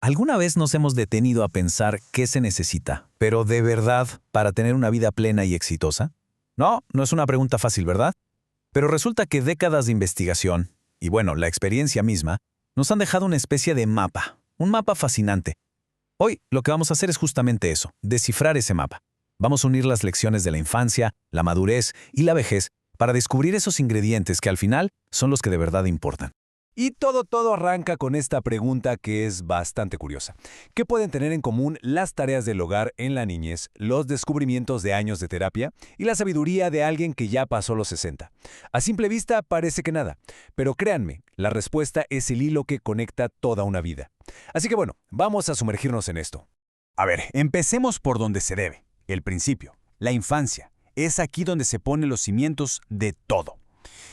¿Alguna vez nos hemos detenido a pensar qué se necesita, pero de verdad, para tener una vida plena y exitosa? No es una pregunta fácil, ¿verdad? Pero resulta que décadas de investigación, y bueno, la experiencia misma, nos han dejado una especie de mapa, un mapa fascinante. Hoy lo que vamos a hacer es justamente eso, descifrar ese mapa. Vamos a unir las lecciones de la infancia, la madurez y la vejez para descubrir esos ingredientes que al final son los que de verdad importan. Y todo arranca con esta pregunta que es bastante curiosa. ¿Qué pueden tener en común las tareas del hogar en la niñez, los descubrimientos de años de terapia y la sabiduría de alguien que ya pasó los 60? A simple vista parece que nada, pero créanme, la respuesta es el hilo que conecta toda una vida. Así que bueno, vamos a sumergirnos en esto. A ver, empecemos por donde se debe, el principio, la infancia. Es aquí donde se ponen los cimientos de todo.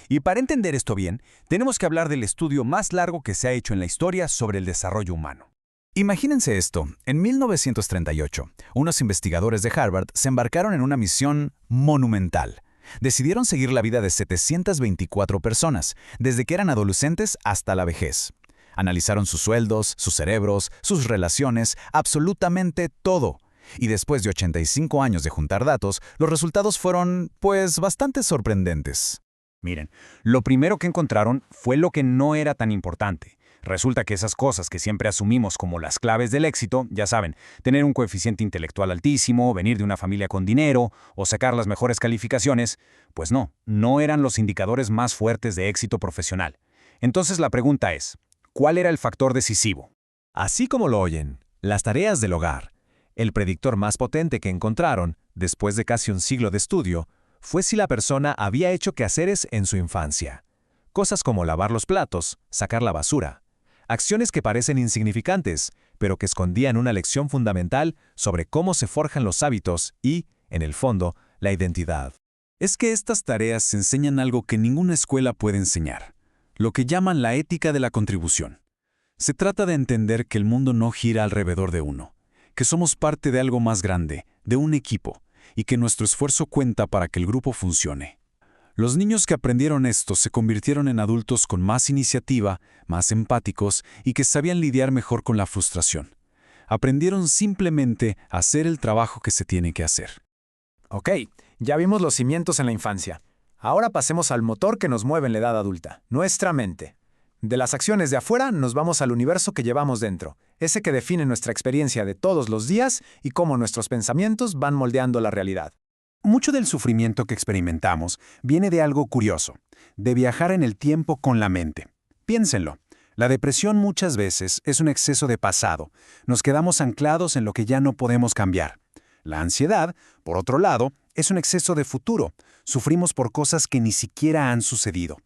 Y para entender esto bien, tenemos que hablar del estudio más largo que se ha hecho en la historia sobre el desarrollo humano. Imagínense esto, en 1938, unos investigadores de Harvard se embarcaron en una misión monumental. Decidieron seguir la vida de 724 personas, desde que eran adolescentes hasta la vejez. Analizaron sus sueldos, sus cerebros, sus relaciones, absolutamente todo. Y después de 85 años de juntar datos, los resultados fueron, pues, bastante sorprendentes. Miren, lo primero que encontraron fue lo que no era tan importante. Resulta que esas cosas que siempre asumimos como las claves del éxito, ya saben, tener un coeficiente intelectual altísimo, venir de una familia con dinero o sacar las mejores calificaciones, pues no eran los indicadores más fuertes de éxito profesional. Entonces la pregunta es, ¿cuál era el factor decisivo? Así como lo oyen, las tareas del hogar. El predictor más potente que encontraron, después de casi un siglo de estudio, fue si la persona había hecho quehaceres en su infancia. Cosas como lavar los platos, sacar la basura. Acciones que parecen insignificantes, pero que escondían una lección fundamental sobre cómo se forjan los hábitos y, en el fondo, la identidad. Es que estas tareas enseñan algo que ninguna escuela puede enseñar, lo que llaman la ética de la contribución. Se trata de entender que el mundo no gira alrededor de uno, que somos parte de algo más grande, de un equipo, y que nuestro esfuerzo cuenta para que el grupo funcione. Los niños que aprendieron esto se convirtieron en adultos con más iniciativa, más empáticos y que sabían lidiar mejor con la frustración. Aprendieron simplemente a hacer el trabajo que se tiene que hacer. Ok, ya vimos los cimientos en la infancia. Ahora pasemos al motor que nos mueve en la edad adulta, nuestra mente. De las acciones de afuera nos vamos al universo que llevamos dentro, ese que define nuestra experiencia de todos los días y cómo nuestros pensamientos van moldeando la realidad. Mucho del sufrimiento que experimentamos viene de algo curioso, de viajar en el tiempo con la mente. Piénsenlo, la depresión muchas veces es un exceso de pasado, nos quedamos anclados en lo que ya no podemos cambiar. La ansiedad, por otro lado, es un exceso de futuro, sufrimos por cosas que ni siquiera han sucedido.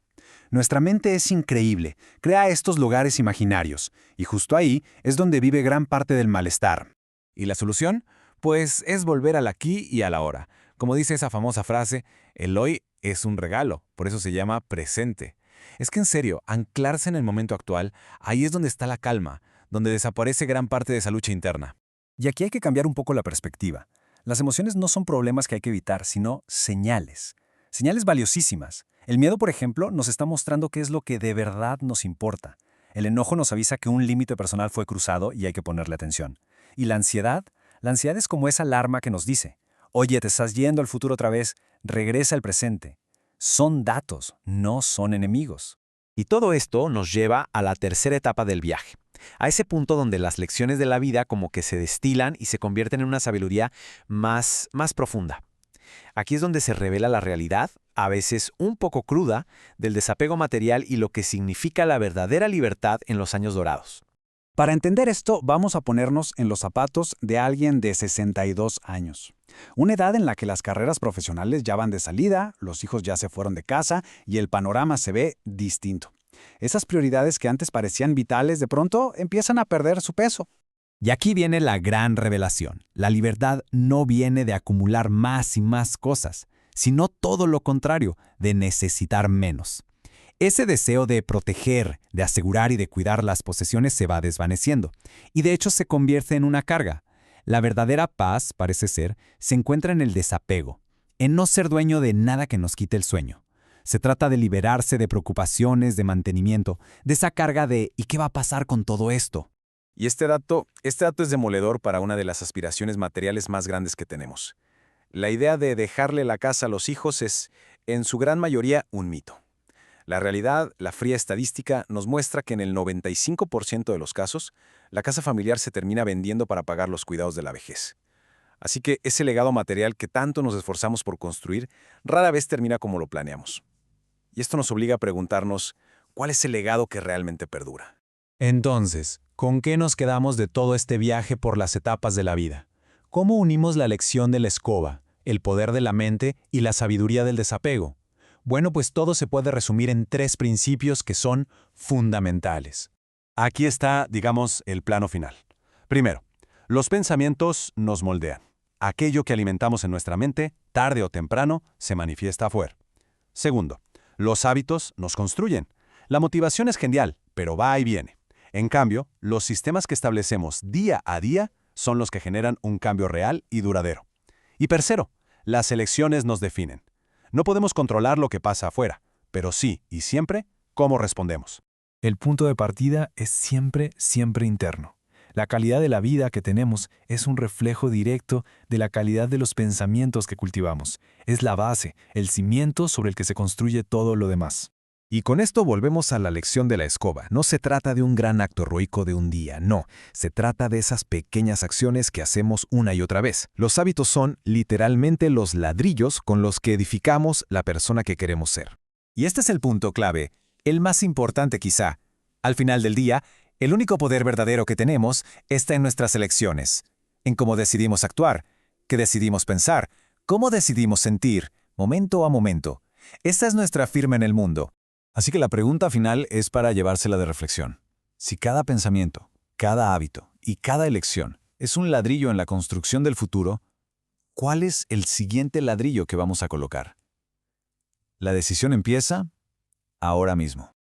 Nuestra mente es increíble, crea estos lugares imaginarios, y justo ahí es donde vive gran parte del malestar. ¿Y la solución? Pues es volver al aquí y a la ahora. Como dice esa famosa frase, el hoy es un regalo, por eso se llama presente. Es que en serio, anclarse en el momento actual, ahí es donde está la calma, donde desaparece gran parte de esa lucha interna. Y aquí hay que cambiar un poco la perspectiva. Las emociones no son problemas que hay que evitar, sino señales. Señales valiosísimas. El miedo, por ejemplo, nos está mostrando qué es lo que de verdad nos importa. El enojo nos avisa que un límite personal fue cruzado y hay que ponerle atención. Y la ansiedad es como esa alarma que nos dice, oye, te estás yendo al futuro otra vez, regresa al presente. Son datos, no son enemigos. Y todo esto nos lleva a la tercera etapa del viaje, a ese punto donde las lecciones de la vida como que se destilan y se convierten en una sabiduría más profunda. Aquí es donde se revela la realidad, a veces un poco cruda, del desapego material y lo que significa la verdadera libertad en los años dorados. Para entender esto, vamos a ponernos en los zapatos de alguien de 62 años. Una edad en la que las carreras profesionales ya van de salida, los hijos ya se fueron de casa y el panorama se ve distinto. Esas prioridades que antes parecían vitales de pronto empiezan a perder su peso. Y aquí viene la gran revelación. La libertad no viene de acumular más y más cosas, sino todo lo contrario, de necesitar menos. Ese deseo de proteger, de asegurar y de cuidar las posesiones se va desvaneciendo, y de hecho se convierte en una carga. La verdadera paz, parece ser, se encuentra en el desapego, en no ser dueño de nada que nos quite el sueño. Se trata de liberarse de preocupaciones, de mantenimiento, de esa carga de ¿y qué va a pasar con todo esto? Y este dato es demoledor para una de las aspiraciones materiales más grandes que tenemos. La idea de dejarle la casa a los hijos es, en su gran mayoría, un mito. La realidad, la fría estadística, nos muestra que en el 95% de los casos, la casa familiar se termina vendiendo para pagar los cuidados de la vejez. Así que ese legado material que tanto nos esforzamos por construir, rara vez termina como lo planeamos. Y esto nos obliga a preguntarnos, ¿cuál es el legado que realmente perdura? Entonces, ¿con qué nos quedamos de todo este viaje por las etapas de la vida? ¿Cómo unimos la lección de la escoba, el poder de la mente y la sabiduría del desapego? Bueno, pues todo se puede resumir en 3 principios que son fundamentales. Aquí está, digamos, el plano final. Primero, los pensamientos nos moldean. Aquello que alimentamos en nuestra mente, tarde o temprano, se manifiesta afuera. Segundo, los hábitos nos construyen. La motivación es genial, pero va y viene. En cambio, los sistemas que establecemos día a día son los que generan un cambio real y duradero. Y tercero, las elecciones nos definen. No podemos controlar lo que pasa afuera, pero sí y siempre cómo respondemos. El punto de partida es siempre, siempre interno. La calidad de la vida que tenemos es un reflejo directo de la calidad de los pensamientos que cultivamos. Es la base, el cimiento sobre el que se construye todo lo demás. Y con esto volvemos a la lección de la escoba. No se trata de un gran acto heroico de un día, no. Se trata de esas pequeñas acciones que hacemos una y otra vez. Los hábitos son, literalmente, los ladrillos con los que edificamos la persona que queremos ser. Y este es el punto clave, el más importante quizá. Al final del día, el único poder verdadero que tenemos está en nuestras elecciones, en cómo decidimos actuar, qué decidimos pensar, cómo decidimos sentir, momento a momento. Esta es nuestra firma en el mundo. Así que la pregunta final es para llevársela de reflexión. Si cada pensamiento, cada hábito y cada elección es un ladrillo en la construcción del futuro, ¿cuál es el siguiente ladrillo que vamos a colocar? La decisión empieza ahora mismo.